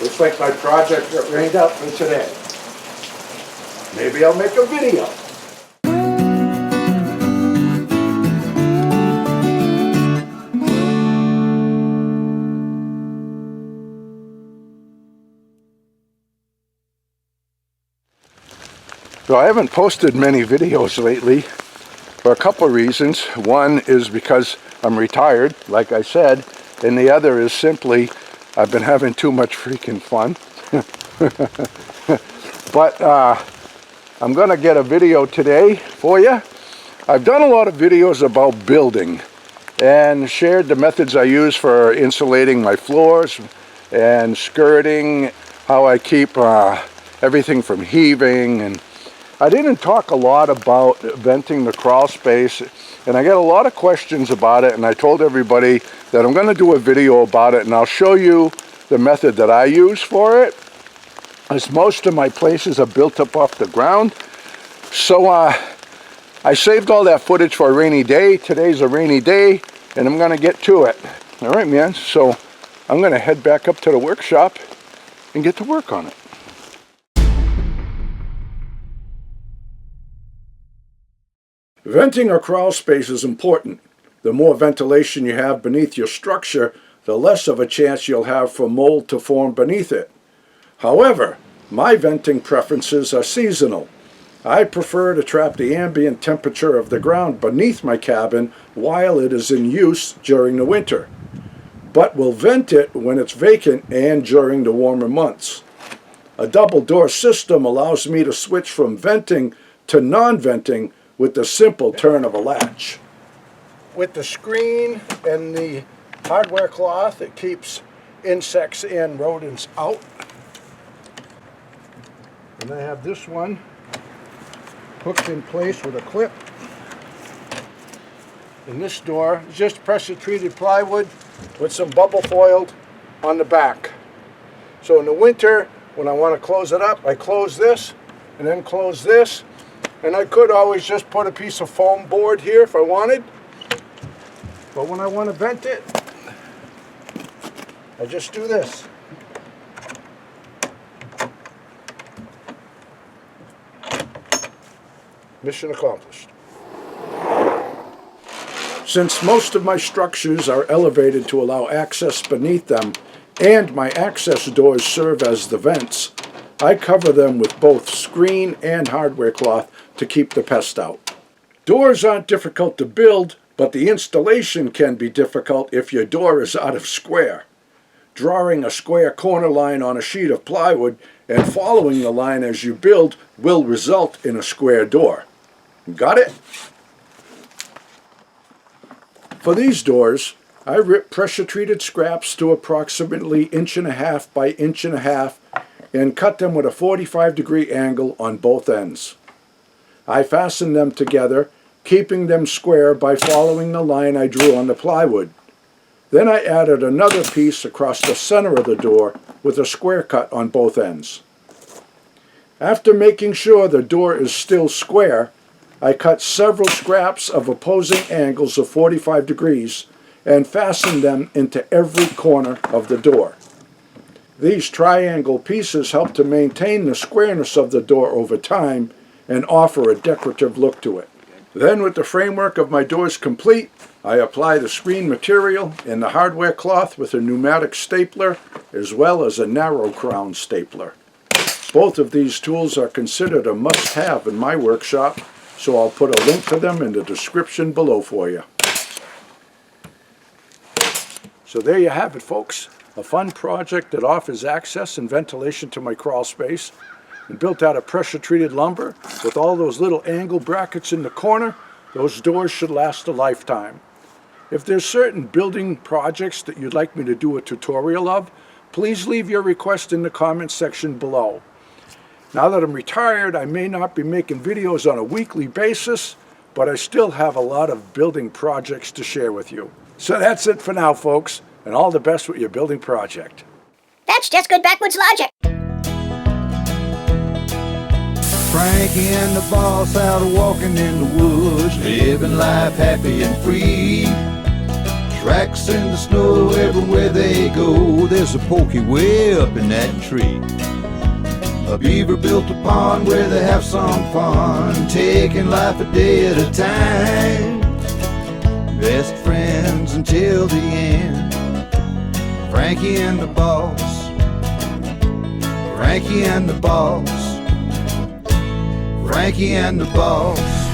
Looks like my project got rained out for today. Maybe I'll make a video. So I haven't posted many videos lately for a couple of reasons. One is because I'm retired, like I said, and the other is simply I've been having too much freaking fun. But I'm going to get a video today for you. I've done a lot of videos about building and shared the methods I use for insulating my floors and skirting, how I keep everything from heaving, and I didn't talk a lot about venting the crawl space, and I get a lot of questions about it, and I told everybody that I'm going to do a video about it, and I'll show you the method that I use for it, as most of my places are built up off the ground. So I saved all that footage for a rainy day. Today's a rainy day, and I'm going to get to it. All right, man, so I'm going to head back up to the workshop and get to work on it. Venting a crawl space is important. The more ventilation you have beneath your structure, the less of a chance you'll have for mold to form beneath it. However, my venting preferences are seasonal. I prefer to trap the ambient temperature of the ground beneath my cabin while it is in use during the winter, but will vent it when it's vacant and during the warmer months. A double door system allows me to switch from venting to non-venting with the simple turn of a latch. With the screen and the hardware cloth, it keeps insects and rodents out. And I have this one hooked in place with a clip. And this door is just pressure treated plywood with some bubble foiled on the back. So in the winter, when I want to close it up, I close this and then close this. And I could always just put a piece of foam board here if I wanted. But when I want to vent it, I just do this. Mission accomplished. Since most of my structures are elevated to allow access beneath them, and my access doors serve as the vents, I cover them with both screen and hardware cloth to keep the pest out. Doors aren't difficult to build, but the installation can be difficult if your door is out of square. Drawing a square corner line on a sheet of plywood and following the line as you build will result in a square door. Got it? For these doors, I rip pressure-treated scraps to approximately 1.5 by 1.5 and cut them with a 45-degree angle on both ends. I fasten them together, keeping them square by following the line I drew on the plywood. Then I added another piece across the center of the door with a square cut on both ends. After making sure the door is still square, I cut several scraps of opposing angles of 45 degrees and fastened them into every corner of the door. These triangle pieces help to maintain the squareness of the door over time and offer a decorative look to it. Then, with the framework of my doors complete, I apply the screen material and the hardware cloth with a pneumatic stapler as well as a narrow crown stapler. Both of these tools are considered a must-have in my workshop, so I'll put a link to them in the description below for you. So there you have it, folks. A fun project that offers access and ventilation to my crawl space, and built out of pressure-treated lumber with all those little angle brackets in the corner. Those doors should last a lifetime. If there's certain building projects that you'd like me to do a tutorial of, please leave your request in the comments section below. Now that I'm retired, I may not be making videos on a weekly basis, but I still have a lot of building projects to share with you. So that's it for now, folks, and all the best with your building project. That's just good backwoods logic. Frank and the boss out walking in the woods, living life happy and free. Tracks in the snow everywhere they go. There's a pokey way up in that tree. A beaver built a pond where they have some fun, taking life a day at a time. Best friends until the end. Frankie and the boss. Frankie and the boss. Frankie and the boss.